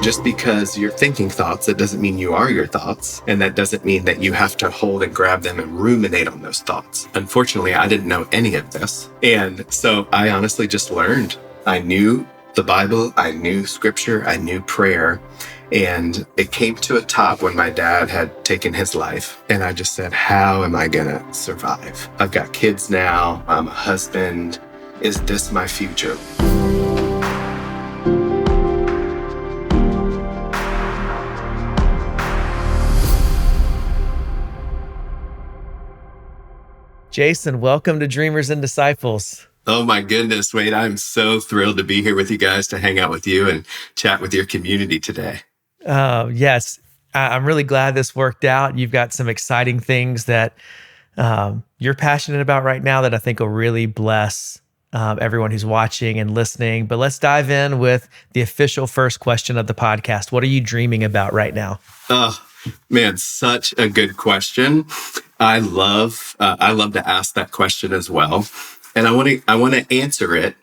just because you're thinking thoughts, that doesn't mean you are your thoughts. And that doesn't mean that you have to hold and grab them and ruminate on those thoughts. Unfortunately, I didn't know any of this. And so I honestly just learned. I knew the Bible, I knew scripture, I knew prayer. And it came to a top when my dad had taken his life. And I just said, how am I going to survive? I've got kids now. I'm a husband. Is this my future? Jason, welcome to Dreamers and Disciples. Oh my goodness, Wade. I'm so thrilled to be here with you guys, to hang out with you and chat with your community today. Yes, I'm really glad this worked out. You've got some exciting things that you're passionate about right now that I think will really bless everyone who's watching and listening. But let's dive in with the official first question of the podcast. What are you dreaming about right now? Man, such a good question. I love to ask that question as well. And I want to answer it.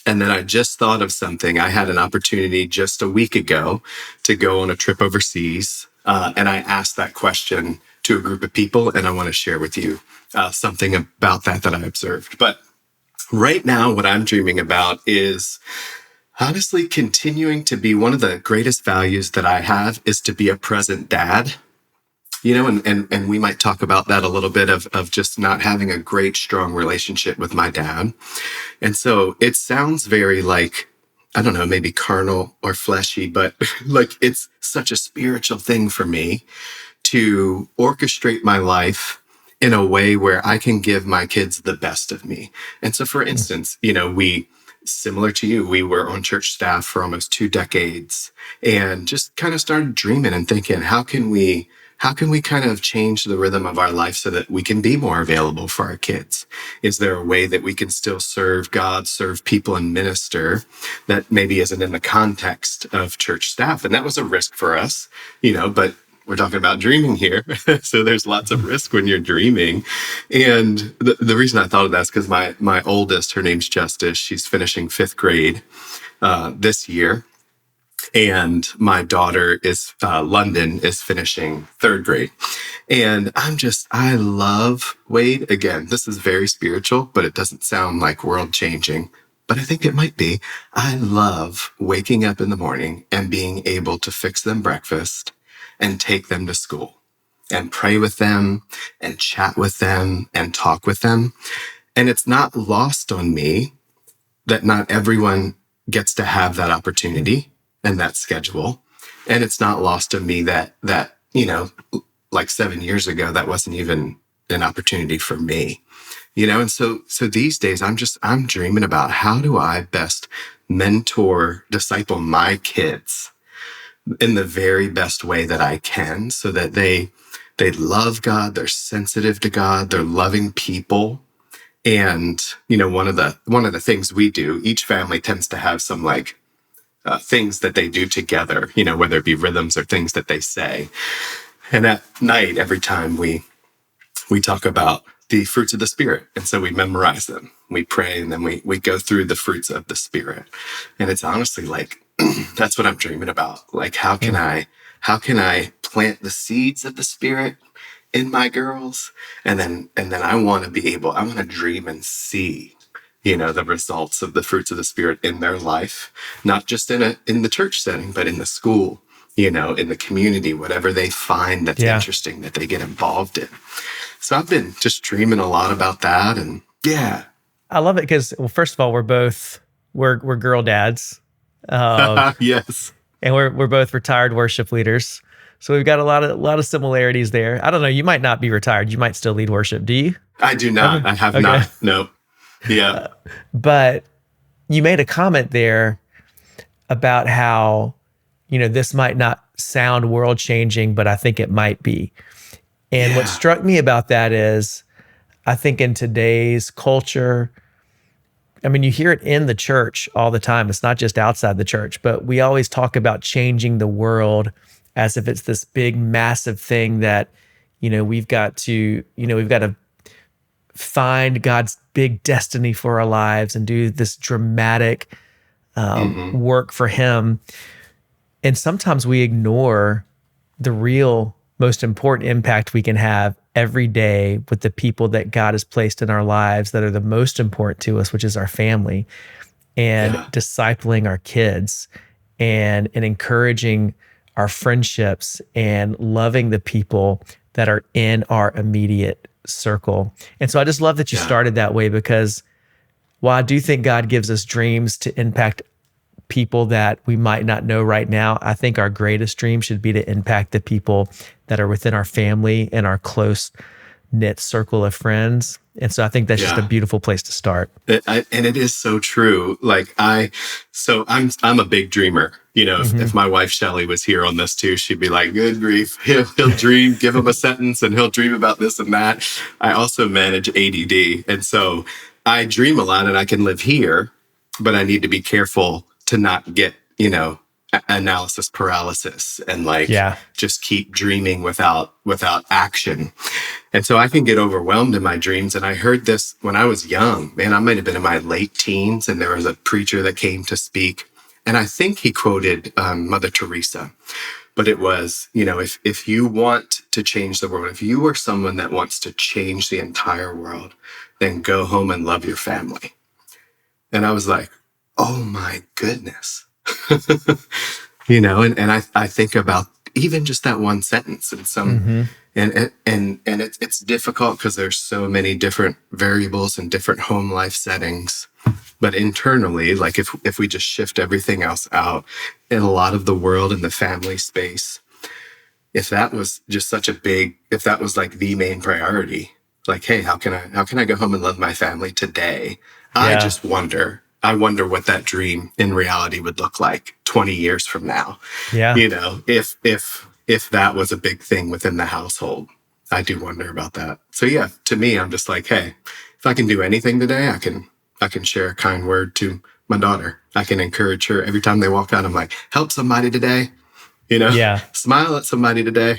And then I just thought of something. I had an opportunity just a week ago to go on a trip overseas. And I asked that question to a group of people, and I want to share with you something about that I observed. But right now, what I'm dreaming about is honestly continuing to be one of the greatest values that I have is to be a present dad. You know, and we might talk about that a little bit of just not having a great, strong relationship with my dad. And so it sounds very like, I don't know, maybe carnal or fleshy, but like it's such a spiritual thing for me to orchestrate my life in a way where I can give my kids the best of me. And so, for instance, you know, similar to you, we were on church staff for almost 2 decades and just kind of started dreaming and thinking, how can we kind of change the rhythm of our life so that we can be more available for our kids? Is there a way that we can still serve God, serve people, and minister that maybe isn't in the context of church staff? And that was a risk for us, you know, but we're talking about dreaming here. So there's lots of risk when you're dreaming. And the reason I thought of that is because my oldest, her name's Justice, she's finishing 5th grade this year. And my daughter London is finishing 3rd grade. And I love, Wade, again, this is very spiritual, but it doesn't sound like world changing, but I think it might be. I love waking up in the morning and being able to fix them breakfast and take them to school and pray with them and chat with them and talk with them. And it's not lost on me that not everyone gets to have that opportunity and that schedule. And it's not lost on me that, you know, like 7 years ago, that wasn't even an opportunity for me, you know? And so these days I'm dreaming about how do I best mentor, disciple my kids in the very best way that I can so that they love God, they're sensitive to God, they're loving people. And, you know, one of the things we do, each family tends to have some like things that they do together, you know, whether it be rhythms or things that they say. And at night, every time we talk about the fruits of the Spirit. And so we memorize them, we pray, and then we go through the fruits of the Spirit. And it's honestly like, that's what I'm dreaming about. Like, how can I plant the seeds of the Spirit in my girls? And then I want to dream and see, you know, the results of the fruits of the Spirit in their life, not just in the church setting, but in the school, you know, in the community, whatever they find that's interesting that they get involved in. So I've been just dreaming a lot about that. And yeah. I love it because, well, first of all, we're girl dads. Yes. And we're both retired worship leaders. So we've got a lot of similarities there. I don't know, you might not be retired. You might still lead worship. Do you? I do not. I have not. No. Yeah. But you made a comment there about how, you know, this might not sound world changing, but I think it might be. And what struck me about that is, I think in today's culture, I mean, you hear it in the church all the time. It's not just outside the church, but we always talk about changing the world as if it's this big, massive thing that, you know, we've got to find God's big destiny for our lives and do this dramatic work for Him. And sometimes we ignore the real most important impact we can have every day with the people that God has placed in our lives that are the most important to us, which is our family, and Yeah. discipling our kids and encouraging our friendships and loving the people that are in our immediate circle. And so I just love that you Yeah. started that way, because while I do think God gives us dreams to impact people that we might not know right now, I think our greatest dream should be to impact the people that are within our family and our close knit circle of friends. And so I think that's just a Yeah. beautiful place to start. And it is so true. Like I'm a big dreamer. If my wife Shelley was here on this too, she'd be like, "Good grief, he'll dream. Give him a sentence, and he'll dream about this and that." I also manage ADD, and so I dream a lot, and I can live here, but I need to be careful to not get analysis paralysis and Yeah. just keep dreaming without action. And so I can get overwhelmed in my dreams. And I heard this when I was young, man. I might have been in my late teens, and there was a preacher that came to speak. And I think he quoted Mother Teresa, but it was, if you want to change the world, if you are someone that wants to change the entire world, then go home and love your family. And I was like, oh my goodness. And I think about even just that one sentence and it's difficult because there's so many different variables and different home life settings. But internally, like if we just shift everything else out in a lot of the world and the family space, if that was just if that was like the main priority, like, hey, how can I go home and love my family today? Yeah. I wonder what that dream in reality would look like 20 years from now. Yeah. If that was a big thing within the household, I do wonder about that. So yeah, to me, I'm just like, hey, if I can do anything today, I can share a kind word to my daughter. I can encourage her every time they walk out. I'm like, help somebody today. Yeah. Smile at somebody today.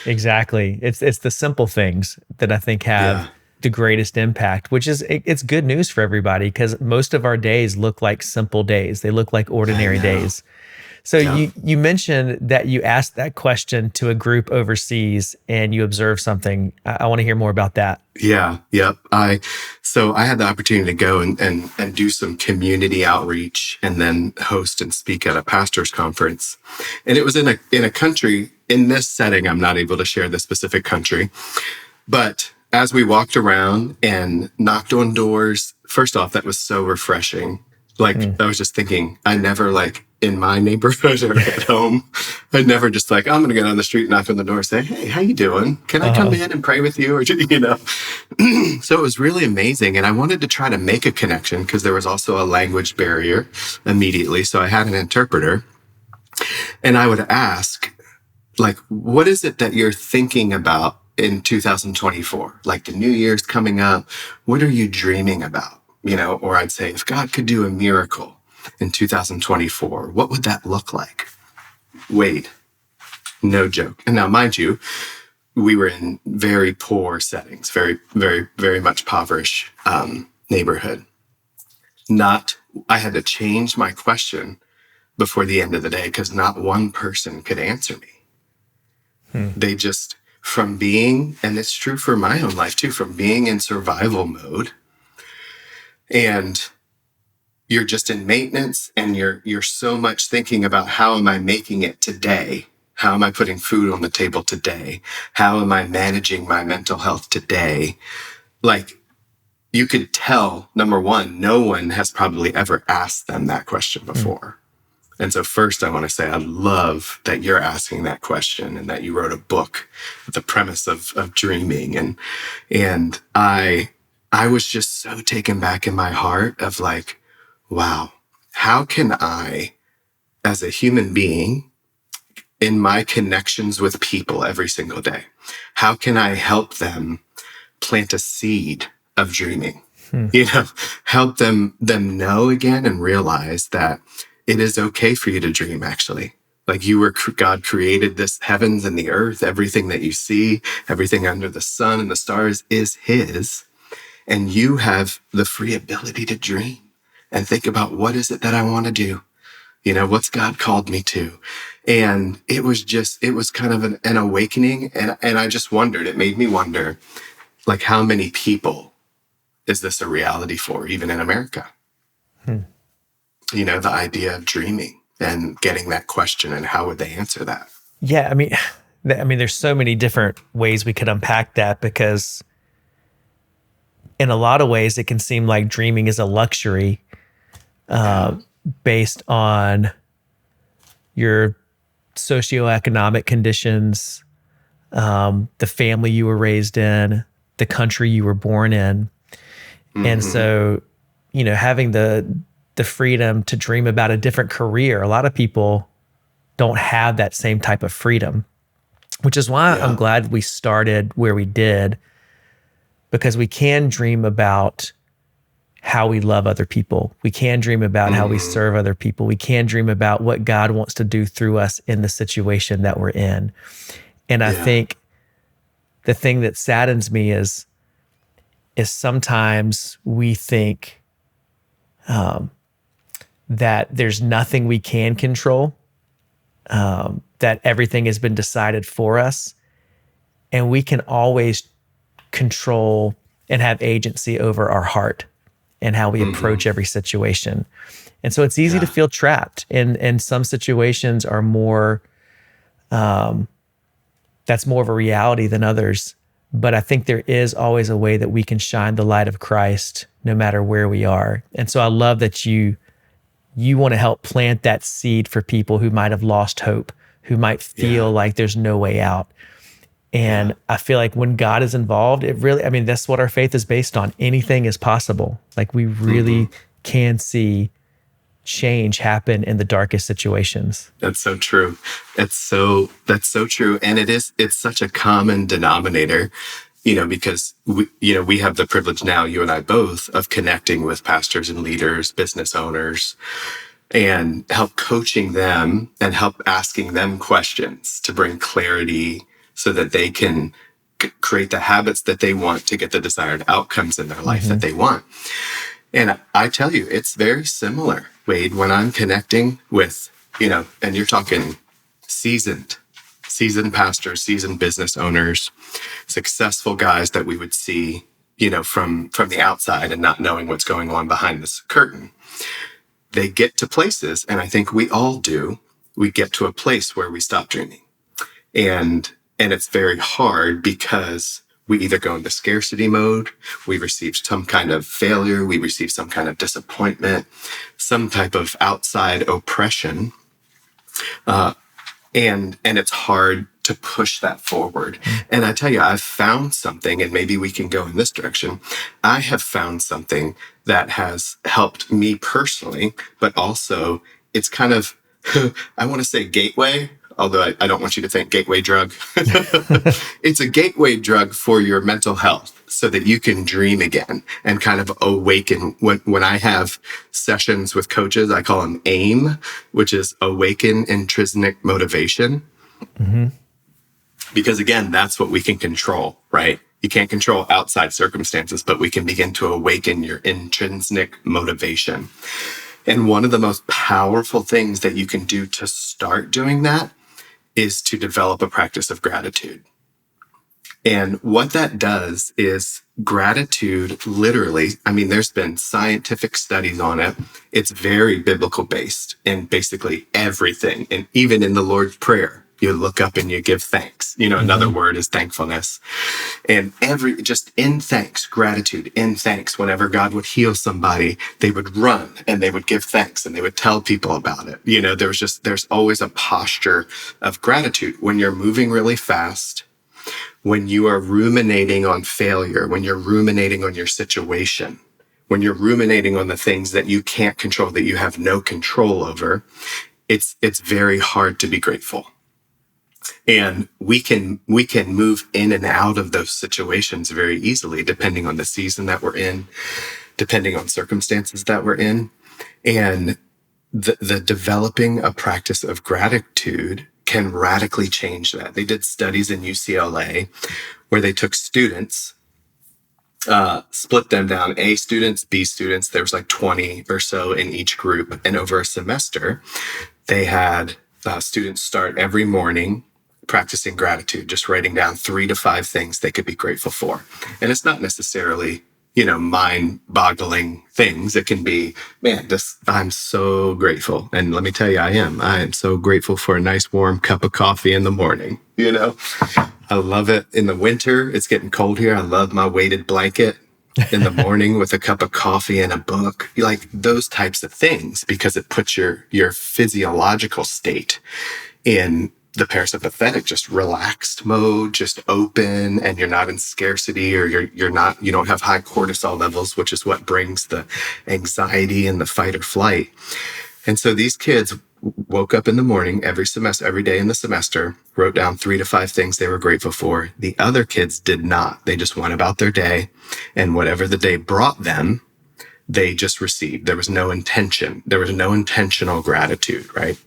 Exactly. It's the simple things that I think have Yeah. the greatest impact, which is it's good news for everybody, because most of our days look like simple days. They look like ordinary days. So Yeah. you mentioned that you asked that question to a group overseas and you observed something. I want to hear more about that. Yeah. Yep. So I had the opportunity to go and do some community outreach and then host and speak at a pastor's conference. And it was in a country. In this setting, I'm not able to share the specific country, but as we walked around and knocked on doors, first off, that was so refreshing. I was just thinking, I never in my neighborhood or at home, I'd never just I'm going to go down the street, knock on the door, and say, "Hey, how you doing? Can I come in and pray with you?" Or, So it was really amazing. And I wanted to try to make a connection because there was also a language barrier immediately. So I had an interpreter, and I would ask, what is it that you're thinking about in 2024? Like the new year's coming up, what are you dreaming about? Or I'd say, if God could do a miracle in 2024, what would that look like? Wait, no joke. And now, mind you, we were in very poor settings, very, very, very much impoverished neighborhood. I had to change my question before the end of the day because not one person could answer me. They just, from being, and it's true for my own life too, from being in survival mode, and you're just in maintenance, and you're so much thinking about how am I making it today? How am I putting food on the table today? How am I managing my mental health today? You could tell, number one, no one has probably ever asked them that question before. And so first I want to say, I love that you're asking that question and that you wrote a book with the premise of dreaming. And I was just so taken back in my heart of wow, how can I, as a human being, in my connections with people every single day, how can I help them plant a seed of dreaming? Help them know again and realize that it is okay for you to dream, actually. God created this heavens and the earth, everything that you see, everything under the sun and the stars is his. And you have the free ability to dream and think about, what is it that I want to do? What's God called me to? And it was kind of an awakening. And I just wondered, it made me wonder, like, how many people is this a reality for, even in America? The idea of dreaming and getting that question, and how would they answer that? Yeah, I mean, there's so many different ways we could unpack that, because in a lot of ways it can seem like dreaming is a luxury based on your socioeconomic conditions, the family you were raised in, the country you were born in. And so, having the freedom to dream about a different career, a lot of people don't have that same type of freedom, which is why I'm glad we started where we did, because we can dream about how we love other people. We can dream about how we serve other people. We can dream about what God wants to do through us in the situation that we're in. And I think the thing that saddens me is sometimes we think that there's nothing we can control, that everything has been decided for us, and we can always control and have agency over our heart and how we approach every situation. And so it's easy to feel trapped, and some situations are more, that's more of a reality than others. But I think there is always a way that we can shine the light of Christ no matter where we are. And so I love that you want to help plant that seed for people who might have lost hope, who might feel like there's no way out. And I feel like when God is involved, it really, that's what our faith is based on. Anything is possible. Like, we really can see change happen in the darkest situations. That's so true. That's so true. And it's such a common denominator, because we have the privilege now, you and I both, of connecting with pastors and leaders, business owners, and help coaching them and help asking them questions to bring clarity so that they can create the habits that they want to get the desired outcomes in their life that they want. And I tell you, it's very similar, Wade, when I'm connecting with, and you're talking seasoned pastors, seasoned business owners, successful guys that we would see, from the outside and not knowing what's going on behind this curtain. They get to places, and I think we all do, we get to a place where we stop dreaming. And it's very hard, because we either go into scarcity mode, we receive some kind of failure, we receive some kind of disappointment, some type of outside oppression, and it's hard to push that forward. And I tell you, I've found something, and maybe we can go in this direction. I have found something that has helped me personally, but also it's kind of, I want to say gateway, although I don't want you to think gateway drug. It's a gateway drug for your mental health, so that you can dream again and kind of awaken. When I have sessions with coaches, I call them AIM, which is awaken intrinsic motivation. Because again, that's what we can control, right? You can't control outside circumstances, but we can begin to awaken your intrinsic motivation. And one of the most powerful things that you can do to start doing that is to develop a practice of gratitude. And what that does is gratitude, literally, there's been scientific studies on it. It's very biblical based in basically everything. And even in the Lord's Prayer, you look up and you give thanks. Another word is thankfulness. And just in thanks, gratitude, in thanks. Whenever God would heal somebody, they would run and they would give thanks and they would tell people about it. There's always a posture of gratitude. When you're moving really fast, when you are ruminating on failure, when you're ruminating on your situation, when you're ruminating on the things that you can't control, that you have no control over, it's very hard to be grateful. And we can move in and out of those situations very easily, depending on the season that we're in, depending on circumstances that we're in. And the developing a practice of gratitude can radically change that. They did studies in UCLA where they took students split them down, A students, B students. There was like 20 or so in each group. And over a semester, they had students start every morning practicing gratitude, just writing down 3 to 5 things they could be grateful for. And it's not necessarily, mind-boggling things. It can be, man, I'm so grateful. And let me tell you, I am so grateful for a nice warm cup of coffee in the morning. I love it in the winter. It's getting cold here. I love my weighted blanket in the morning with a cup of coffee and a book. You like those types of things because it puts your physiological state in the parasympathetic, just relaxed mode, just open, and you're not in scarcity, or you don't have high cortisol levels, which is what brings the anxiety and the fight or flight. And so these kids woke up in the morning every day in the semester, wrote down 3 to 5 things they were grateful for. The other kids did not. They just went about their day, and whatever the day brought them, they just received. There was no intention. There was no intentional gratitude, right?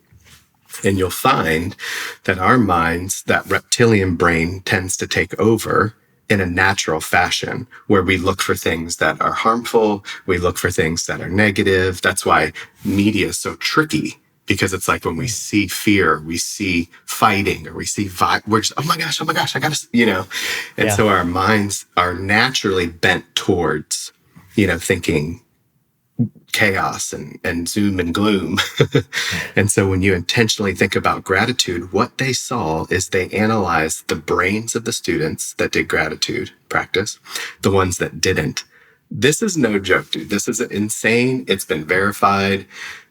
And you'll find that our minds, that reptilian brain tends to take over in a natural fashion, where we look for things that are harmful. We look for things that are negative. That's why media is so tricky, because it's like when we see fear, we see fighting, or we see we're just, oh my gosh, I gotta, And so our minds are naturally bent towards, thinking chaos and zoom and gloom. And so when you intentionally think about gratitude, what they saw is they analyzed the brains of the students that did gratitude practice, the ones that didn't. This is no joke, dude. This is insane. It's been verified.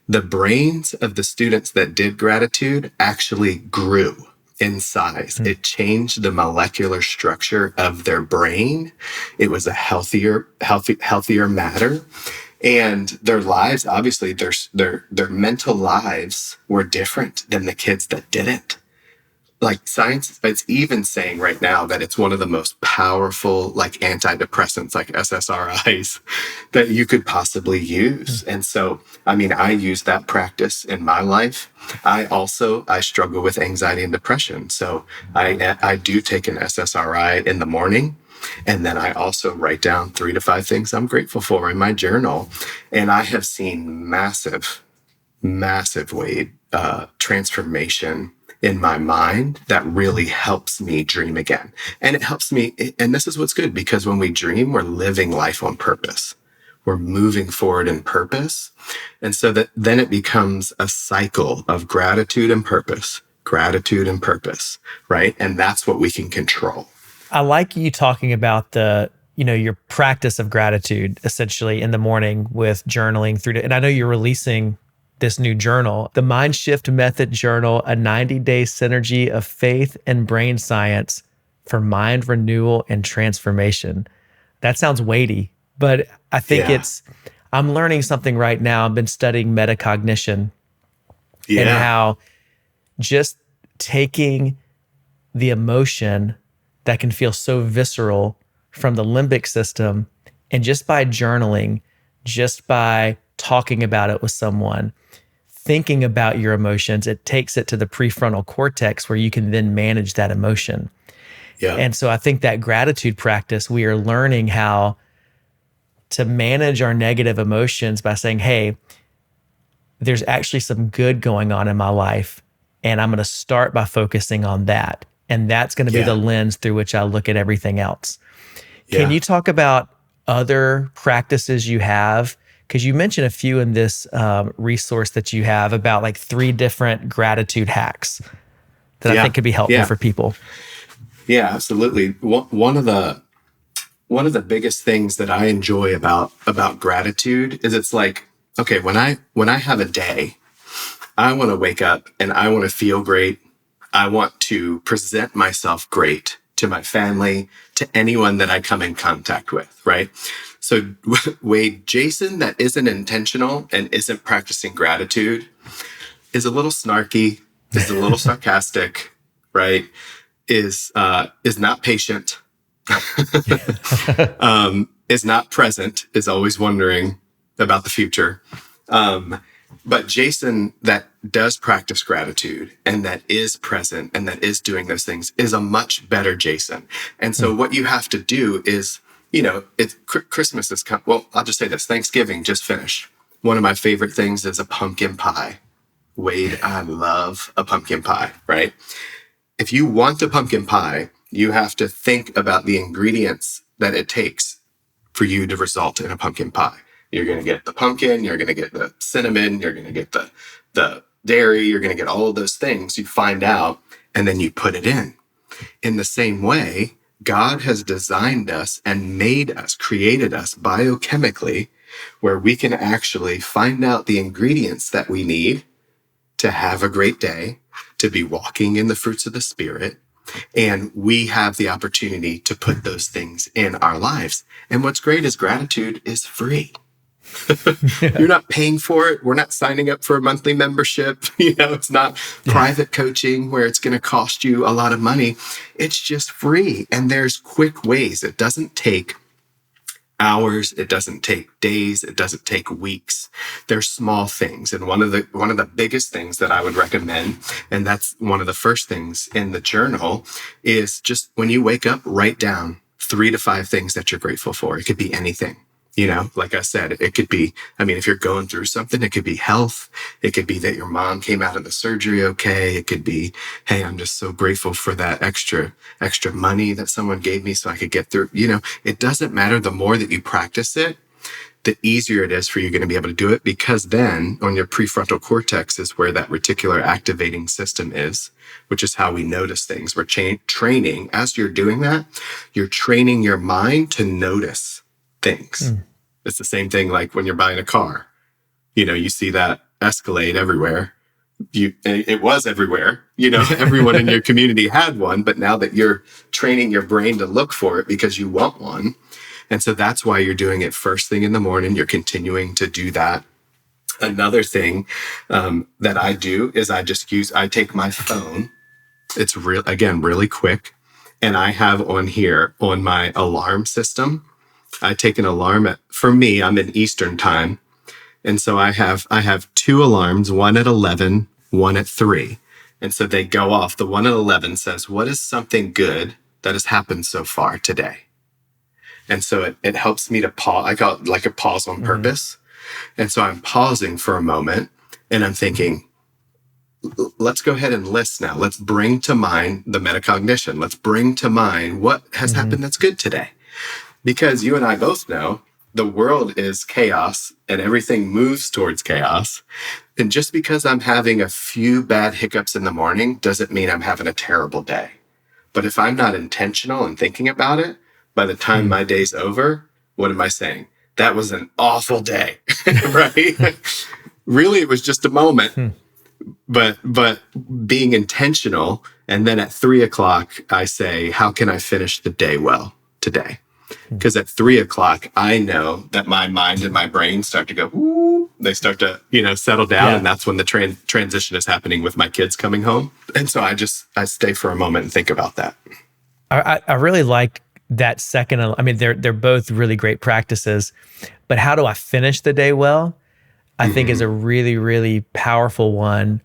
The brains of the students that did gratitude actually grew in size. It changed the molecular structure of their brain. It was a healthier matter. And their lives, obviously, their mental lives were different than the kids that didn't. Like science, it's even saying right now that it's one of the most powerful, like antidepressants, like SSRIs, that you could possibly use. And so, I use that practice in my life. I struggle with anxiety and depression. So I do take an SSRI in the morning. And then I also write down 3 to 5 things I'm grateful for in my journal. And I have seen massive transformation in my mind that really helps me dream again. And it helps me. And this is what's good, because when we dream, we're living life on purpose. We're moving forward in purpose. And so that then it becomes a cycle of gratitude and purpose, right? And that's what we can control. I like you talking about your practice of gratitude essentially in the morning with journaling through and I know you're releasing this new journal, the Mindshift Method Journal, a 90-day synergy of faith and brain science for mind renewal and transformation. That sounds weighty, but I think I'm learning something right now. I've been studying metacognition and how just taking the emotion that can feel so visceral from the limbic system, and just by journaling, just by talking about it with someone, thinking about your emotions, it takes it to the prefrontal cortex where you can then manage that emotion. Yeah. And so I think that gratitude practice, we are learning how to manage our negative emotions by saying, hey, there's actually some good going on in my life, and I'm going to start by focusing on that. And that's going to be the lens through which I look at everything else. Can you talk about other practices you have? Because you mentioned a few in this resource that you have about like 3 different gratitude hacks that I think could be helpful for people. Yeah, absolutely. One of the biggest things that I enjoy about gratitude is it's like, okay, when I have a day, I want to wake up and I want to feel great. I want to present myself great to my family, to anyone that I come in contact with, right? So Wade, Jason that isn't intentional and isn't practicing gratitude is a little snarky, is a little sarcastic, right? Is not patient, is not present, is always wondering about the future. But Jason that does practice gratitude and that is present and that is doing those things is a much better Jason. And so what you have to do is it's Christmas is well, I'll just say this. Thanksgiving just finished. One of my favorite things is a pumpkin pie. Wade, I love a pumpkin pie, right? If you want a pumpkin pie, you have to think about the ingredients that it takes for you to result in a pumpkin pie. You're going to get the pumpkin, you're going to get the cinnamon, you're going to get the dairy, you're going to get all of those things. You find out, and then you put it in. In the same way, God has designed us and made us, created us biochemically, where we can actually find out the ingredients that we need to have a great day, to be walking in the fruits of the Spirit. And we have the opportunity to put those things in our lives. And what's great is gratitude is free. You're not paying for it. We're not signing up for a monthly membership. It's not private coaching where it's going to cost you a lot of money. It's just free. And there's quick ways. It doesn't take hours. It doesn't take days. It doesn't take weeks. They're small things. And one of the biggest things that I would recommend, and that's one of the first things in the journal, is just when you wake up, write down 3 to 5 things that you're grateful for. It could be anything. Like I said, it could be, if you're going through something, it could be health. It could be that your mom came out of the surgery okay. It could be, hey, I'm just so grateful for that extra money that someone gave me so I could get through. It doesn't matter. The more that you practice it, the easier it is for you going to be able to do it, because then on your prefrontal cortex is where that reticular activating system is, which is how we notice things. We're training. As you're doing that, you're training your mind to notice things. It's the same thing like when you're buying a car. You see that Escalade everywhere. It was everywhere. Everyone in your community had one, but now that you're training your brain to look for it because you want one. And so that's why you're doing it first thing in the morning. You're continuing to do that. Another thing that I do is I take my phone. It's really quick. And I have on here on my alarm system, I take an alarm for me, I'm in Eastern time. And so I have 2 alarms, one at 11, one at 3. And so they go off. The one at 11 says, what is something good that has happened so far today? And so it helps me to pause. I call it like a pause on purpose. And so I'm pausing for a moment and I'm thinking, let's go ahead and list now. Let's bring to mind the metacognition. Let's bring to mind what has happened that's good today. Because you and I both know the world is chaos and everything moves towards chaos. And just because I'm having a few bad hiccups in the morning doesn't mean I'm having a terrible day. But if I'm not intentional and thinking about it, by the time my day's over, what am I saying? That was an awful day, right? Really, it was just a moment. But being intentional, and then at 3:00, I say, how can I finish the day well today? Because at 3:00, I know that my mind and my brain start to go, ooh, they start to, settle down. Yeah. And that's when the transition is happening with my kids coming home. And so I stay for a moment and think about that. I really like that second. They're both really great practices, but how do I finish the day well? I think is a really, really powerful one,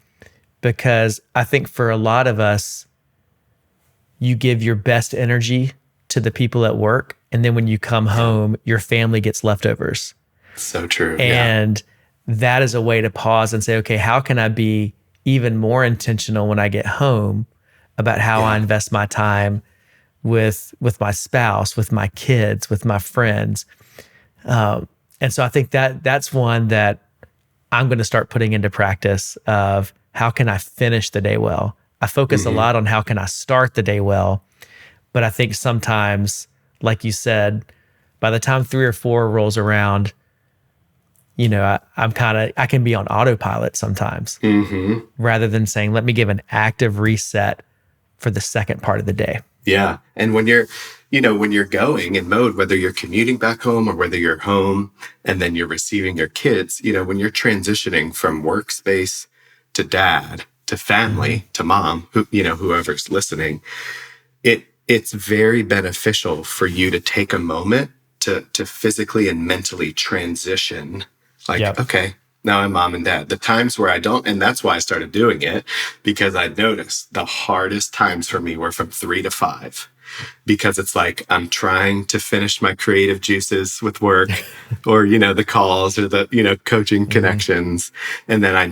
because I think for a lot of us, you give your best energy to the people at work. And then when you come home, your family gets leftovers. So true. And that is a way to pause and say, okay, how can I be even more intentional when I get home about how I invest my time with my spouse, with my kids, with my friends. And so I think that's one that I'm going to start putting into practice of how can I finish the day well? I focus a lot on how can I start the day well, but I think sometimes, like you said, by the time 3 or 4 rolls around, I can be on autopilot sometimes, rather than saying, let me give an active reset for the second part of the day. Yeah. And when you're going in mode, whether you're commuting back home or whether you're home and then you're receiving your kids, when you're transitioning from workspace to dad, to family, to mom, whoever's listening, it's very beneficial for you to take a moment to physically and mentally transition. Okay, Now I'm mom and dad. The times where I don't, and that's why I started doing it, because I noticed the hardest times for me were from 3 to 5, because it's like I'm trying to finish my creative juices with work or, the calls or the, coaching connections. And then I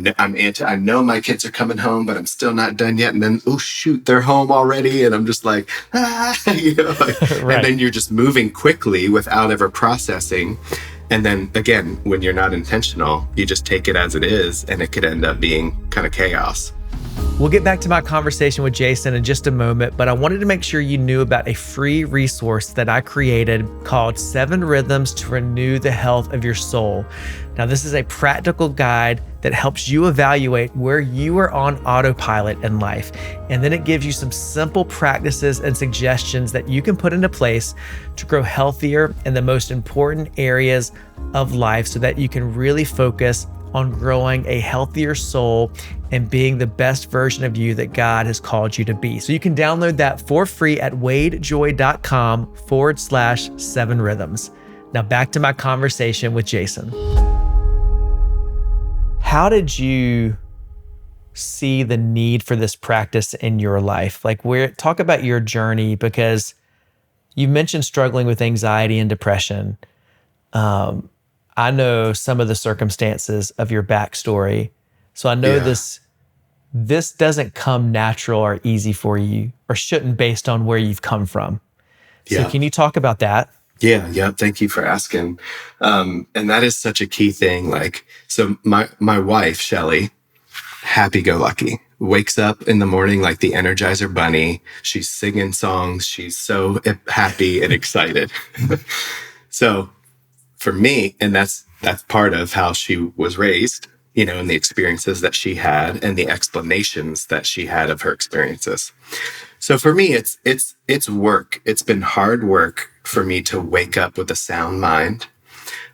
know my kids are coming home, but I'm still not done yet. And then, oh, shoot, they're home already. And I'm just like, Right. And then you're just moving quickly without ever processing. And then again, when you're not intentional, you just take it as it is, and it could end up being kind of chaos. We'll get back to my conversation with Jason in just a moment, but I wanted to make sure you knew about a free resource that I created called 7 Rhythms to Renew the Health of Your Soul. Now, this is a practical guide that helps you evaluate where you are on autopilot in life. And then it gives you some simple practices and suggestions that you can put into place to grow healthier in the most important areas of life so that you can really focus on growing a healthier soul and being the best version of you that God has called you to be. So you can download that for free at wadejoy.com/7 rhythms. Now back to my conversation with Jason. How did you see the need for this practice in your life? Talk about your journey, because you mentioned struggling with anxiety and depression. I know some of the circumstances of your backstory. So I know this doesn't come natural or easy for you, or shouldn't, based on where you've come from. So can you talk about that? Yeah. Thank you for asking. And that is such a key thing. So my wife, Shelly, happy-go-lucky, wakes up in the morning like the Energizer Bunny. She's singing songs. She's so happy and excited. So for me, and that's part of how she was raised, and the experiences that she had and the explanations that she had of her experiences. So for me, it's work. It's been hard work for me to wake up with a sound mind,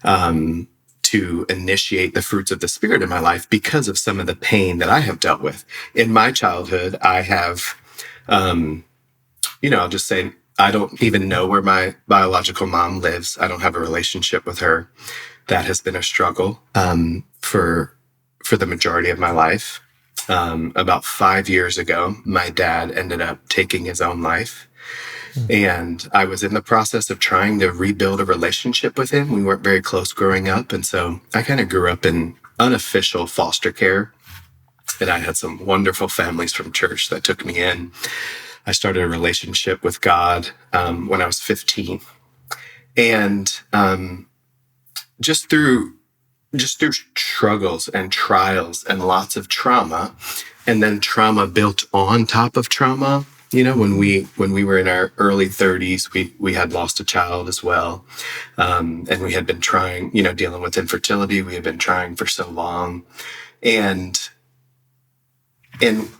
to initiate the fruits of the Spirit in my life because of some of the pain that I have dealt with. In my childhood, I have, I'll just say, I don't even know where my biological mom lives. I don't have a relationship with her. That has been a struggle for the majority of my life. About 5 years ago, my dad ended up taking his own life. And I was in the process of trying to rebuild a relationship with him. We weren't very close growing up. And so I kind of grew up in unofficial foster care. And I had some wonderful families from church that took me in. I started a relationship with God when I was 15. And just through struggles and trials and lots of trauma, and then trauma built on top of trauma. When we were in our early 30s, we had lost a child as well. And we had been trying, dealing with infertility. We had been trying for so long. And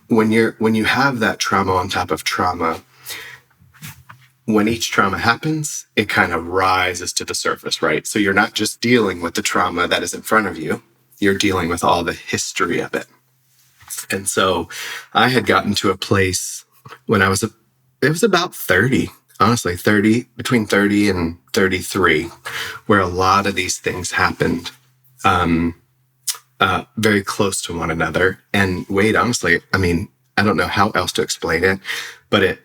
when you have that trauma on top of trauma, when each trauma happens, it kind of rises to the surface, right? So you're not just dealing with the trauma that is in front of you, you're dealing with all the history of it. And so I had gotten to a place when it was about 30, honestly, between 30 and 33, where a lot of these things happened very close to one another. And Wade, honestly, I don't know how else to explain it, but it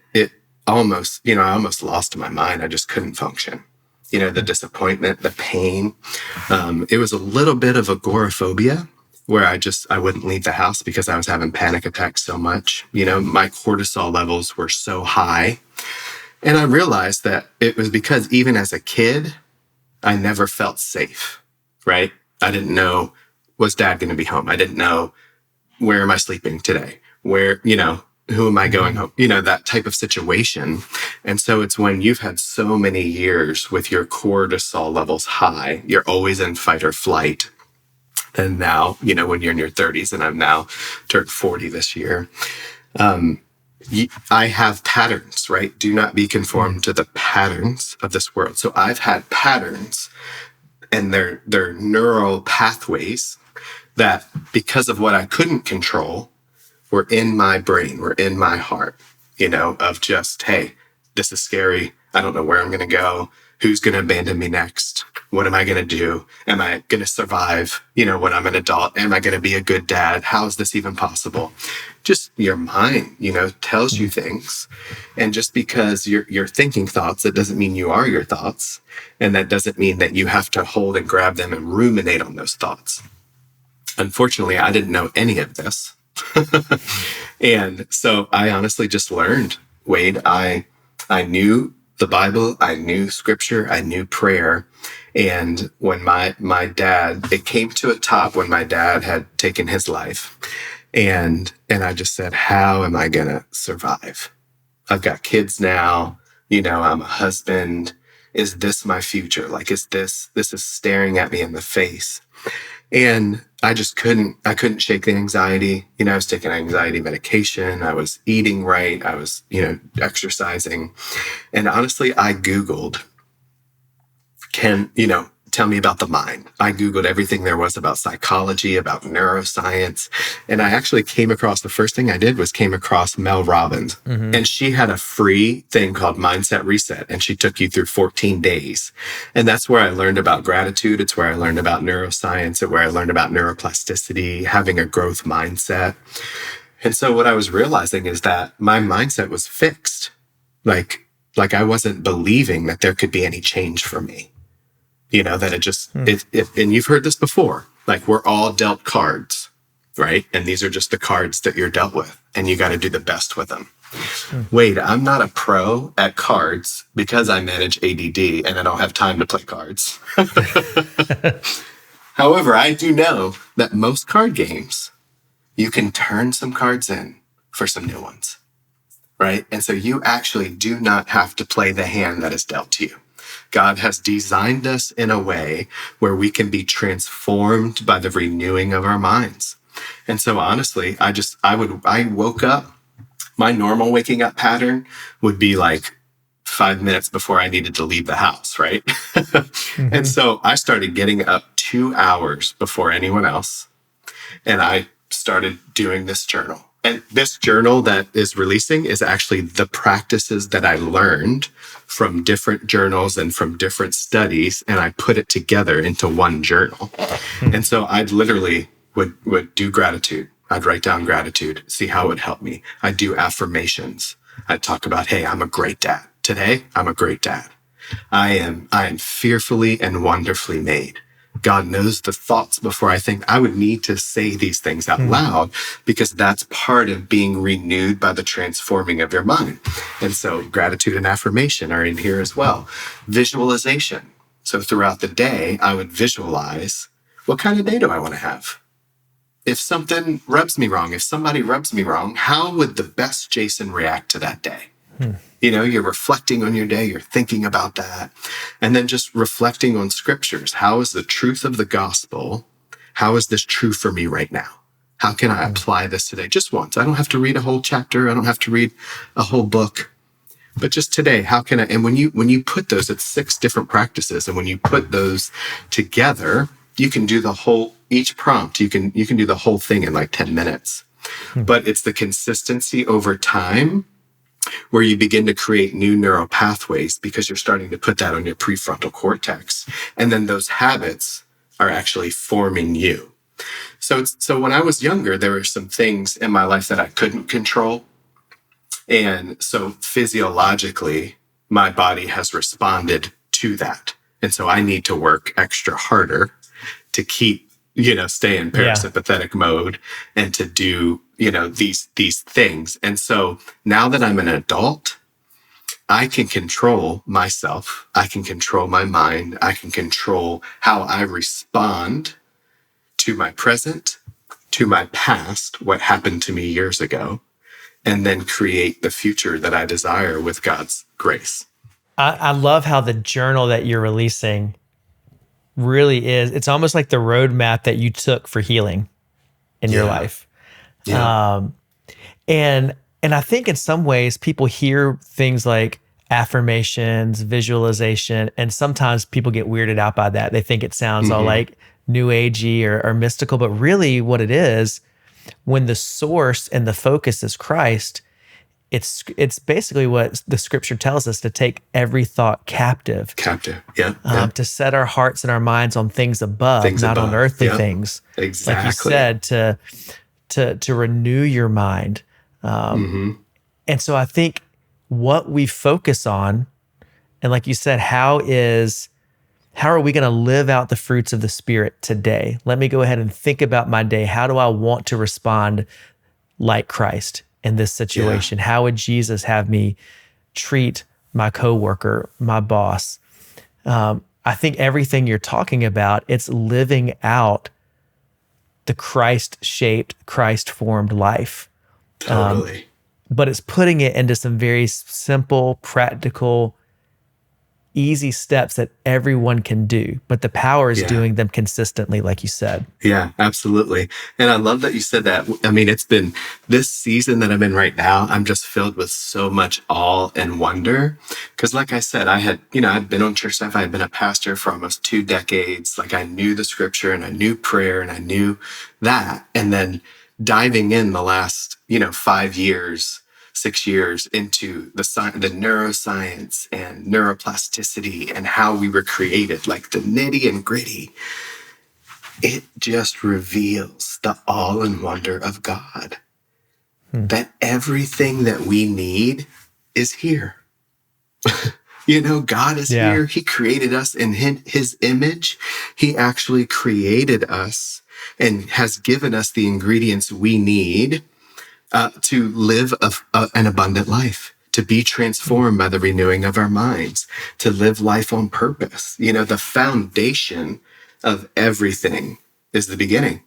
almost, I almost lost my mind. I just couldn't function. The disappointment, the pain. It was a little bit of agoraphobia, where I wouldn't leave the house because I was having panic attacks so much. My cortisol levels were so high. And I realized that it was because even as a kid, I never felt safe, right? I didn't know, was dad going to be home? I didn't know, where am I sleeping today? Where, who am I going home? That type of situation. And so it's when you've had so many years with your cortisol levels high, you're always in fight or flight. And now, when you're in your 30s, and I've now turned 40 this year, I have patterns, right? Do not be conformed to the patterns of this world. So I've had patterns, and they're neural pathways that, because of what I couldn't control, were in my brain, were in my heart, of just, hey, this is scary. I don't know where I'm going to go. Who's going to abandon me next? What am I going to do? Am I going to survive? When I'm an adult, am I going to be a good dad? How is this even possible? Just your mind, tells you things. And just because you're thinking thoughts, that doesn't mean you are your thoughts. And that doesn't mean that you have to hold and grab them and ruminate on those thoughts. Unfortunately, I didn't know any of this. And so I honestly just learned, Wade, I knew the Bible, I knew scripture, I knew prayer. And when my dad, it came to a top when my dad had taken his life. And I just said, how am I going to survive? I've got kids now, I'm a husband. Is this my future? Like, this is staring at me in the face. And I just couldn't shake the anxiety. I was taking anxiety medication. I was eating right. I was, exercising. And honestly, I Googled, tell me about the mind. I Googled everything there was about psychology, about neuroscience. And I actually the first thing I did was came across Mel Robbins. Mm-hmm. And she had a free thing called Mindset Reset. And she took you through 14 days. And that's where I learned about gratitude. It's where I learned about neuroscience. It's where I learned about neuroplasticity, having a growth mindset. And so what I was realizing is that my mindset was fixed. Like I wasn't believing that there could be any change for me. That it just, and you've heard this before, like we're all dealt cards, right? And these are just the cards that you're dealt with, and you got to do the best with them. Wade, I'm not a pro at cards because I manage ADD and I don't have time to play cards. However, I do know that most card games, you can turn some cards in for some new ones, right? And so you actually do not have to play the hand that is dealt to you. God has designed us in a way where we can be transformed by the renewing of our minds. And so honestly, I woke up, my normal waking up pattern would be like 5 minutes before I needed to leave the house, right? Mm-hmm. And so I started getting up 2 hours before anyone else. And I started doing this journal. And this journal that is releasing is actually the practices that I learned from different journals and from different studies. And I put it together into one journal. And so I'd literally would do gratitude. I'd write down gratitude, see how it would help me. I'd do affirmations. I'd talk about, hey, I'm a great dad. Today, I'm a great dad. I am fearfully and wonderfully made. God knows the thoughts before I think. I would need to say these things out loud because that's part of being renewed by the transforming of your mind. And so gratitude and affirmation are in here as well. Visualization. So throughout the day, I would visualize, what kind of day do I want to have? If something rubs me wrong, if somebody rubs me wrong, how would the best Jason react to that day? You're reflecting on your day, you're thinking about that. And then just reflecting on scriptures. How is the truth of the gospel? How is this true for me right now? How can I apply this today? Just once. I don't have to read a whole chapter. I don't have to read a whole book. But just today, how can I? And when you put those, it's 6 different practices. And when you put those together, you can do each prompt, you can do the whole thing in like 10 minutes. But it's the consistency over time where you begin to create new neural pathways because you're starting to put that on your prefrontal cortex. And then those habits are actually forming you. So when I was younger, there were some things in my life that I couldn't control. And so physiologically, my body has responded to that. And so I need to work extra harder to keep, stay in parasympathetic mode and to do, these things. And so now that I'm an adult, I can control myself. I can control my mind. I can control how I respond to my present, to my past, what happened to me years ago, and then create the future that I desire with God's grace. I love how the journal that you're releasing really is, it's almost like the roadmap that you took for healing in your life. Yeah. And I think in some ways people hear things like affirmations, visualization, and sometimes people get weirded out by that. They think it sounds all like new agey or mystical, but really what it is, when the source and the focus is Christ, it's basically what the scripture tells us, to take every thought captive. Yeah. To set our hearts and our minds on things above, not on earthly things. Exactly. Like you said, to renew your mind. And so I think what we focus on, and like you said, how are we going to live out the fruits of the Spirit today? Let me go ahead and think about my day. How do I want to respond like Christ in this situation? How would Jesus have me treat my coworker, my boss? I think everything you're talking about, it's living out the Christ-shaped, Christ-formed life. Totally. But it's putting it into some very simple, practical, easy steps that everyone can do. But the power is doing them consistently, like you said. Yeah, absolutely. And I love that you said that. I mean, it's been this season that I'm in right now, I'm just filled with so much awe and wonder. Because like I said, I'd been on church staff. I had been a pastor for almost 2 decades. Like I knew the scripture and I knew prayer and I knew that. And then diving in the last, 5 years, 6 years into the neuroscience and neuroplasticity and how we were created, like the nitty and gritty, it just reveals the awe and wonder of God. That everything that we need is here. God is here. He created us in his image. He actually created us and has given us the ingredients we need to live an abundant life, to be transformed by the renewing of our minds, to live life on purpose. The foundation of everything is the beginning.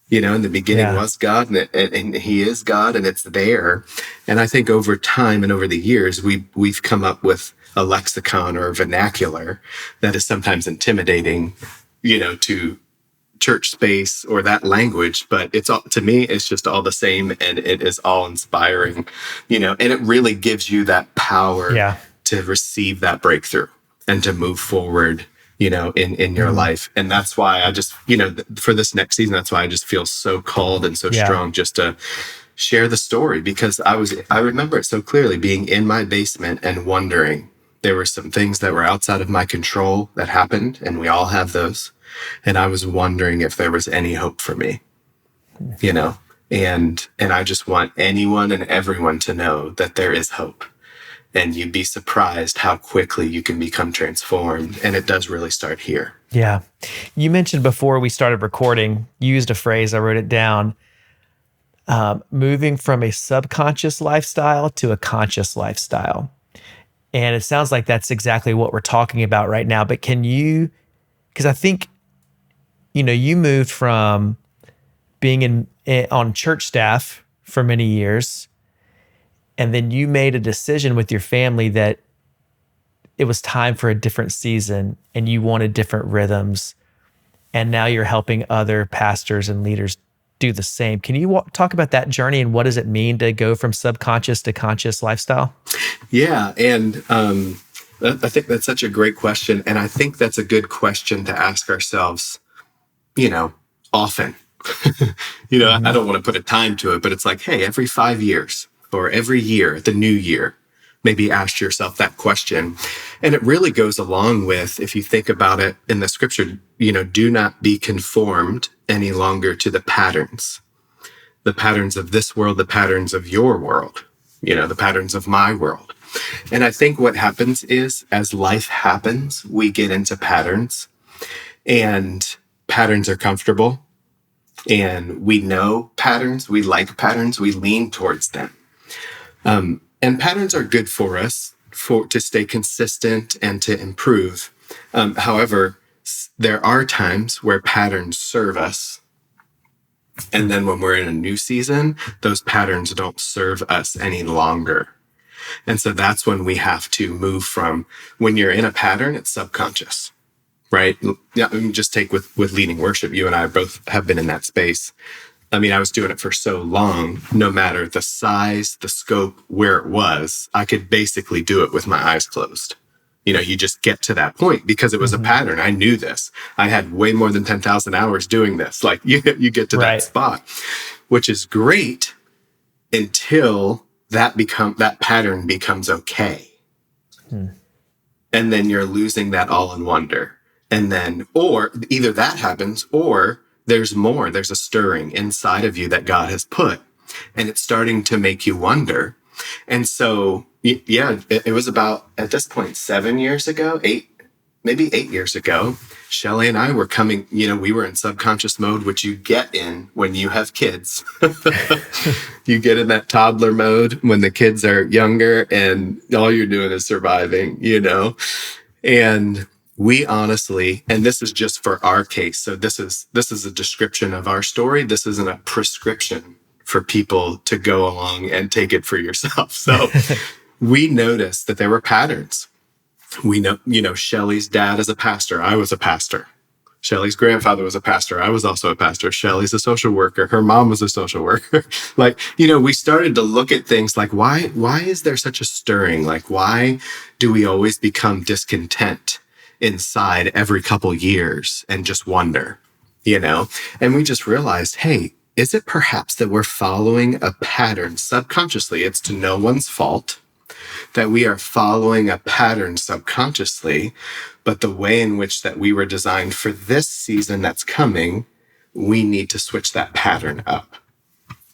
In the beginning was God, and he is God, and it's there. And I think over time and over the years, we've come up with a lexicon or a vernacular that is sometimes intimidating, to church space or that language, but it's all, to me, it's just all the same, and it is all inspiring, and it really gives you that power to receive that breakthrough and to move forward, in your life. And that's why I just, for this next season, that's why I just feel so called and so strong just to share the story, because I remember it so clearly, being in my basement and wondering, there were some things that were outside of my control that happened, and we all have those. And I was wondering if there was any hope for me, and I just want anyone and everyone to know that there is hope. And you'd be surprised how quickly you can become transformed. And it does really start here. Yeah. You mentioned before we started recording, you used a phrase, I wrote it down, moving from a subconscious lifestyle to a conscious lifestyle. And it sounds like that's exactly what we're talking about right now. But because I think, you moved from being on church staff for many years, and then you made a decision with your family that it was time for a different season and you wanted different rhythms. And now you're helping other pastors and leaders do the same. Can you talk about that journey, and what does it mean to go from subconscious to conscious lifestyle? Yeah. And I think that's such a great question. And I think that's a good question to ask ourselves, often. I don't want to put a time to it, but it's like, hey, every 5 years or every year, the new year, maybe ask yourself that question. And it really goes along with, if you think about it in the scripture, do not be conformed any longer to the patterns of this world, the patterns of your world, the patterns of my world. And I think what happens is, as life happens, we get into patterns, and patterns are comfortable, and we know patterns, we like patterns, we lean towards them. And patterns are good for us to stay consistent and to improve. However, there are times where patterns serve us. And then when we're in a new season, those patterns don't serve us any longer. And so that's when we have to move from, when you're in a pattern, it's subconscious, right? Yeah, just take with leading worship. You and I both have been in that space. I mean, I was doing it for so long, no matter the size, the scope, where it was, I could basically do it with my eyes closed. You just get to that point because it was a pattern. I knew this. I had way more than 10,000 hours doing this. Like you get to that spot, which is great until that pattern becomes okay. And then you're losing that all in wonder. And then, or either that happens, or there's more, there's a stirring inside of you that God has put, and it's starting to make you wonder. And so, yeah, it was about, at this point, 7 years ago, maybe 8 years ago, Shelly and I were coming, we were in subconscious mode, which you get in when you have kids. You get in that toddler mode when the kids are younger and all you're doing is surviving, And we honestly, and this is just for our case, so this is a description of our story. This isn't a prescription for people to go along and take it for yourself. So we noticed that there were patterns. We know, Shelly's dad is a pastor. I was a pastor. Shelly's grandfather was a pastor. I was also a pastor. Shelly's a social worker. Her mom was a social worker. We started to look at things like, why is there such a stirring? Like, why do we always become discontent inside every couple years and just wonder, And we just realized, hey, is it perhaps that we're following a pattern subconsciously? It's to no one's fault that we are following a pattern subconsciously, but the way in which that we were designed for this season that's coming, we need to switch that pattern up,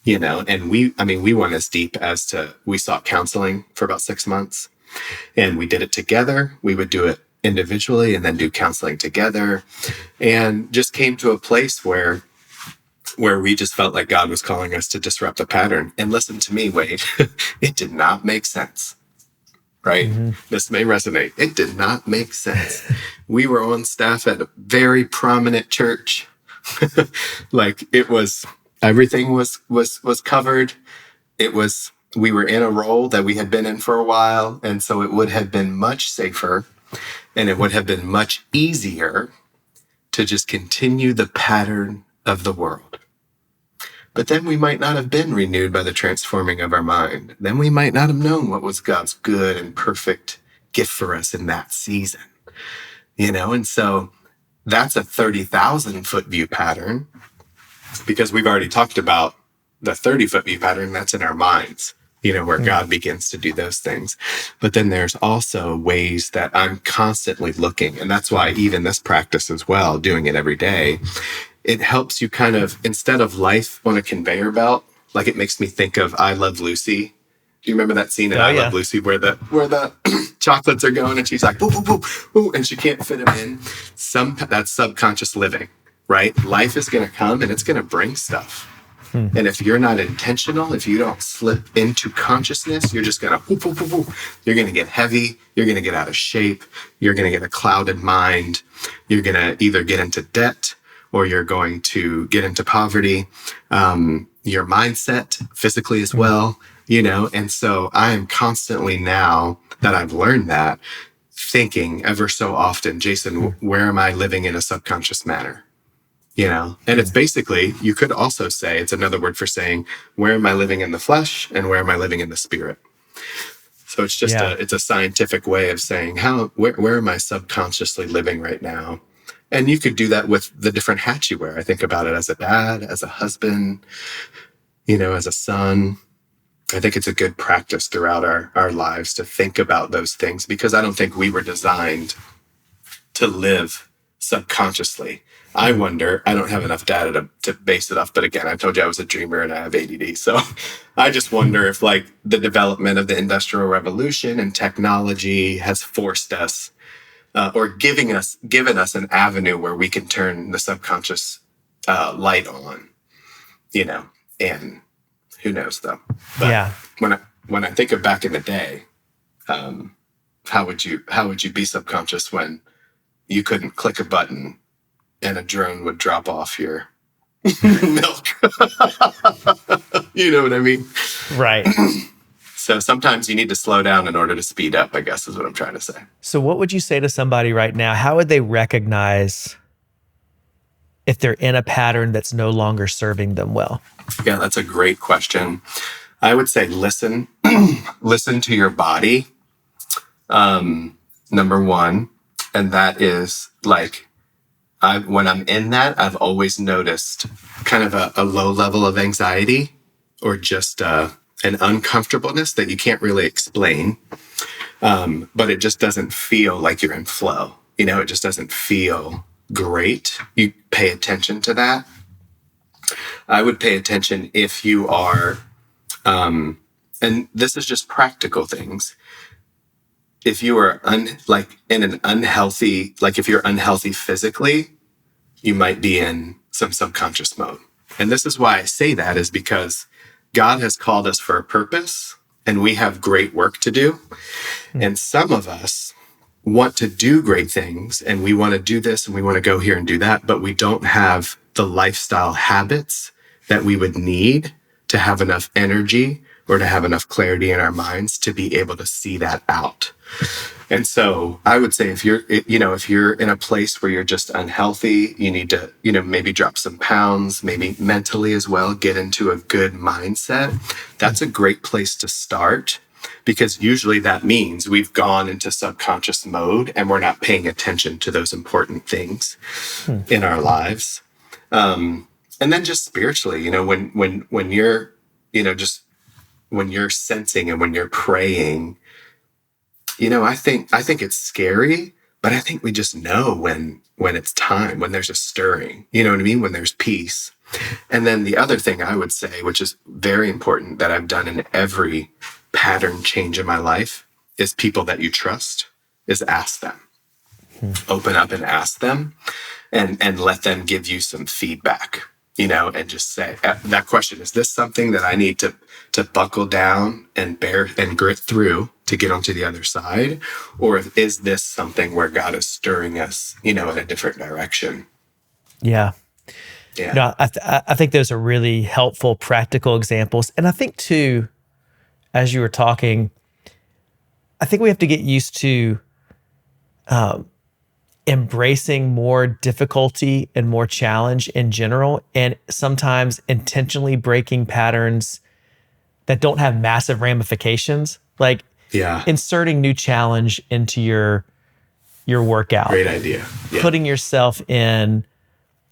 and we went as deep as to, we sought counseling for about 6 months, and we did it together. We would do it individually and then do counseling together, and just came to a place where we just felt like God was calling us to disrupt the pattern. And listen to me, Wade, it did not make sense. Right? Mm-hmm. This may resonate. It did not make sense. We were on staff at a very prominent church. Everything was covered. We were in a role that we had been in for a while. And so it would have been much safer and it would have been much easier to just continue the pattern of the world. But then we might not have been renewed by the transforming of our mind. Then we might not have known what was God's good and perfect gift for us in that season. And so that's a 30,000 foot view pattern, because we've already talked about the 30-foot view pattern that's in our minds, where God begins to do those things. But then there's also ways that I'm constantly looking. And that's why even this practice as well, doing it every day, it helps you kind of, instead of life on a conveyor belt, like it makes me think of I Love Lucy. Do you remember that scene in Love Lucy where the chocolates are going and she's like, boo, boo, boo, boo, and she can't fit them in? That's subconscious living, right? Life is going to come and it's going to bring stuff. And if you're not intentional, if you don't slip into consciousness, you're just going to, you're going to get heavy. You're going to get out of shape. You're going to get a clouded mind. You're going to either get into debt, or you're going to get into poverty, your mindset physically as well, And so I am constantly, now that I've learned that, thinking ever so often, Jason, where am I living in a subconscious manner? And it's basically, you could also say, it's another word for saying, where am I living in the flesh and where am I living in the spirit? So it's just it's a scientific way of saying, where am I subconsciously living right now? And you could do that with the different hats you wear. I think about it as a dad, as a husband, as a son. I think it's a good practice throughout our lives to think about those things, because I don't think we were designed to live subconsciously. I wonder, I don't have enough data to base it off, but again, I told you I was a dreamer and I have ADD. So I just wonder if the development of the Industrial Revolution and technology has forced us or given us an avenue where we can turn the subconscious light on, and who knows though. But when I think of back in the day, how would you be subconscious when you couldn't click a button and a drone would drop off your milk? You know what I mean? Right. So sometimes you need to slow down in order to speed up, I guess is what I'm trying to say. So what would you say to somebody right now? How would they recognize if they're in a pattern that's no longer serving them well? Yeah, that's a great question. I would say listen to your body. Number one, and that is when I'm in that, I've always noticed kind of a low level of anxiety or just an uncomfortableness that you can't really explain. But it just doesn't feel like you're in flow. It just doesn't feel great. You pay attention to that. I would pay attention if you are, and this is just practical things. If you are in an unhealthy, like if you're unhealthy physically, you might be in some subconscious mode. And this is why I say that, is because God has called us for a purpose and we have great work to do. And some of us want to do great things and we want to do this and we want to go here and do that, but we don't have the lifestyle habits that we would need to have enough energy or to have enough clarity in our minds to be able to see that out. And so I would say if you're in a place where you're just unhealthy, you need to, maybe drop some pounds, maybe mentally as well, get into a good mindset. That's a great place to start, because usually that means we've gone into subconscious mode and we're not paying attention to those important things in our lives. And then just spiritually, when you're, just when you're sensing and when you're praying, I think it's scary, but I think we just know when it's time, when there's a stirring, you know what I mean? When there's peace. And then the other thing I would say, which is very important that I've done in every pattern change in my life, is people that you trust, is ask them. Open up and ask them and let them give you some feedback, and just say, that question, is this something that I need to buckle down and bear and grit through to get onto the other side? Or is this something where God is stirring us, in a different direction? Yeah. Yeah. No, I think those are really helpful, practical examples. And I think too, as you were talking, I think we have to get used to embracing more difficulty and more challenge in general, and sometimes intentionally breaking patterns that don't have massive ramifications, like inserting new challenge into your workout. Great idea. Yeah. Putting yourself in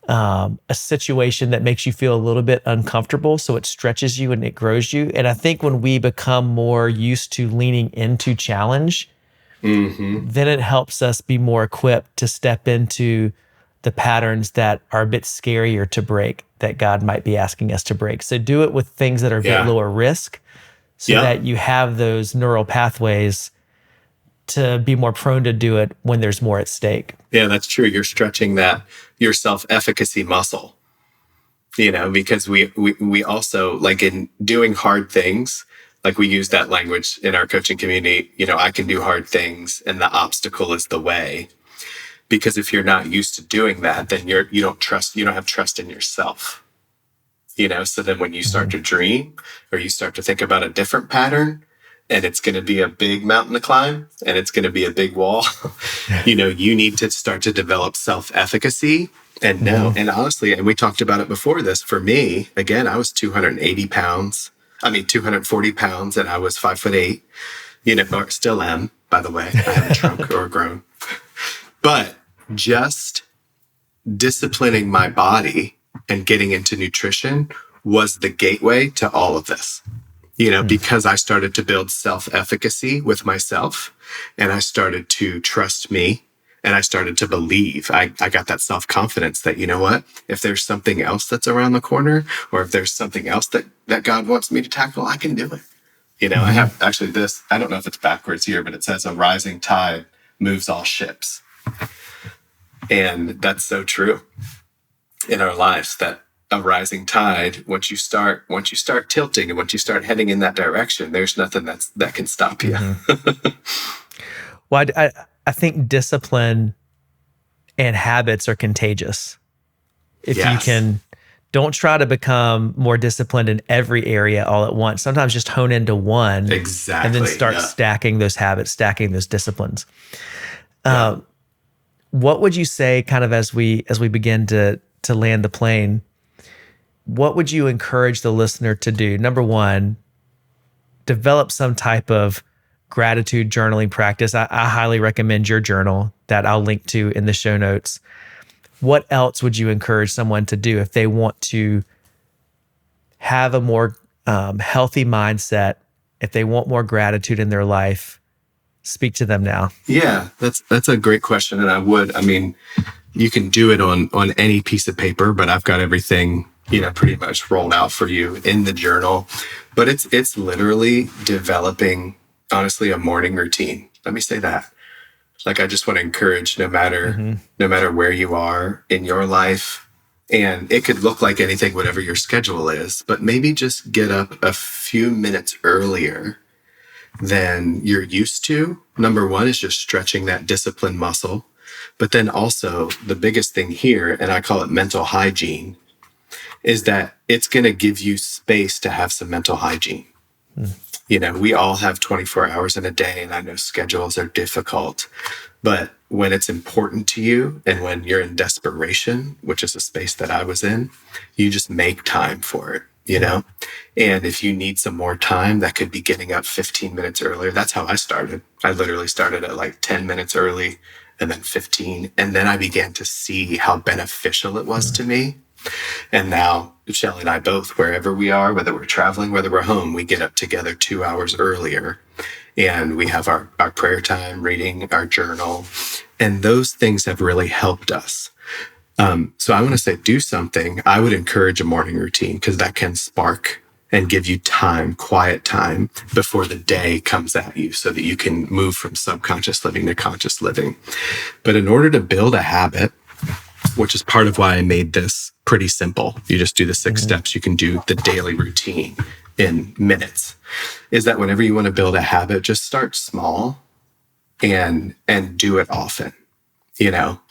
a situation that makes you feel a little bit uncomfortable, so it stretches you and it grows you. And I think when we become more used to leaning into challenge, then it helps us be more equipped to step into the patterns that are a bit scarier to break, that God might be asking us to break. So do it with things that are a bit lower risk, so that you have those neural pathways to be more prone to do it when there's more at stake. Yeah, that's true. You're stretching your self-efficacy muscle, because we also, like in doing hard things, like we use that language in our coaching community, I can do hard things and the obstacle is the way. Because if you're not used to doing that, then you don't have trust in yourself. So then when you start to dream or you start to think about a different pattern, and it's going to be a big mountain to climb and it's going to be a big wall, you need to start to develop self-efficacy and know. And honestly, and we talked about it before this, for me, again, I was 240 pounds and I was 5'8", or still am, by the way. I haven't shrunk or grown. But just disciplining my body and getting into nutrition was the gateway to all of this. Because I started to build self-efficacy with myself, and I started to trust me, and I started to believe. I got that self-confidence that, if there's something else that's around the corner, or if there's something else that God wants me to tackle, I can do it. I have actually this, I don't know if it's backwards here, but it says a rising tide moves all ships. And that's so true in our lives, that a rising tide, once you start tilting and once you start heading in that direction, there's nothing that can stop you. Well, I think discipline and habits are contagious. If you can, don't try to become more disciplined in every area all at once. Sometimes just hone into one, exactly, and then start stacking those habits, stacking those disciplines. What would you say, kind of as we begin to land the plane? What would you encourage the listener to do? Number one, develop some type of gratitude journaling practice. I highly recommend your journal that I'll link to in the show notes. What else would you encourage someone to do if they want to have a more healthy mindset, if they want more gratitude in their life, speak to them now. Yeah, that's a great question. And I mean, you can do it on any piece of paper, but I've got everything, pretty much rolled out for you in the journal. But it's literally developing, honestly, a morning routine. Let me say that. Like, I just want to encourage, no matter where you are in your life, and it could look like anything, whatever your schedule is, but maybe just get up a few minutes earlier than you're used to. Number one is just stretching that discipline muscle. But then also the biggest thing here, and I call it mental hygiene, is that it's going to give you space to have some mental hygiene. We all have 24 hours in a day, and I know schedules are difficult, but when it's important to you and when you're in desperation, which is a space that I was in, you just make time for it. And if you need some more time, that could be getting up 15 minutes earlier. That's how I started. I literally started at like 10 minutes early and then 15. And then I began to see how beneficial it was to me. And now Shelley and I both, wherever we are, whether we're traveling, whether we're home, we get up together 2 hours earlier and we have our prayer time, reading our journal. And those things have really helped us. So I want to say, do something. I would encourage a morning routine because that can spark and give you time, quiet time before the day comes at you so that you can move from subconscious living to conscious living. But in order to build a habit, which is part of why I made this pretty simple, you just do the 6 steps. You can do the daily routine in minutes, is that whenever you want to build a habit, just start small and do it often.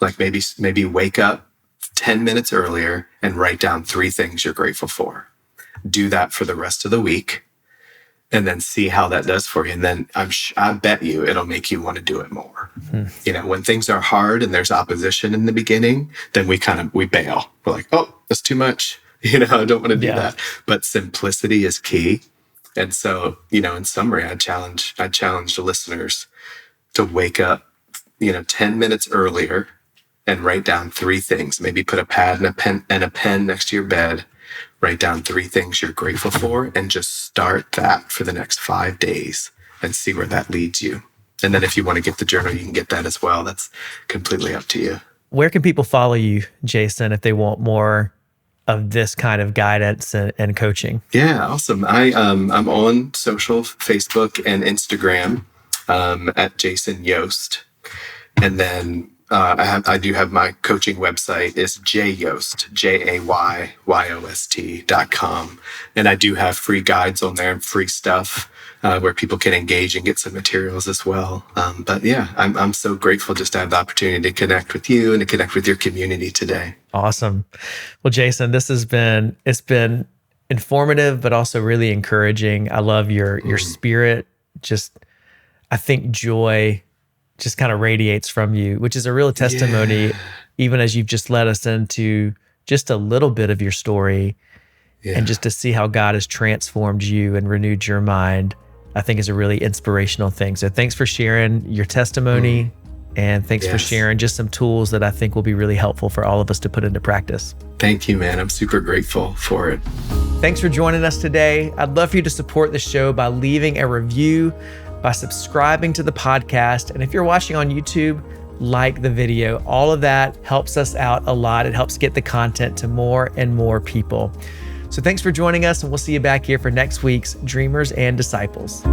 Like maybe wake up 10 minutes earlier and write down 3 things you're grateful for. Do that for the rest of the week and then see how that does for you. And then I bet you it'll make you want to do it more. When things are hard and there's opposition in the beginning, then we bail. We're like, oh, that's too much. I don't want to do that. But simplicity is key. And so, in summary, I challenge the listeners to wake up, 10 minutes earlier and write down 3 things. Maybe put a pad and a pen next to your bed. Write down 3 things you're grateful for and just start that for the next 5 days and see where that leads you. And then if you want to get the journal, you can get that as well. That's completely up to you. Where can people follow you, Jason, if they want more of this kind of guidance and coaching? Yeah, awesome. I'm on social, Facebook and Instagram at Jason Yost. And then I do have my coaching website is Yost, JAYYOST.com. And I do have free guides on there and free stuff where people can engage and get some materials as well. But yeah, I'm so grateful just to have the opportunity to connect with you and to connect with your community today. Awesome. Well, Jason, it's been informative, but also really encouraging. I love your spirit. I think joy just kind of radiates from you, which is a real testimony, even as you've just led us into just a little bit of your story and just to see how God has transformed you and renewed your mind, I think is a really inspirational thing. So thanks for sharing your testimony and thanks for sharing just some tools that I think will be really helpful for all of us to put into practice. Thank you, man. I'm super grateful for it. Thanks for joining us today. I'd love for you to support the show by leaving a review, by subscribing to the podcast. And if you're watching on YouTube, like the video. All of that helps us out a lot. It helps get the content to more and more people. So thanks for joining us, and we'll see you back here for next week's Dreamers and Disciples.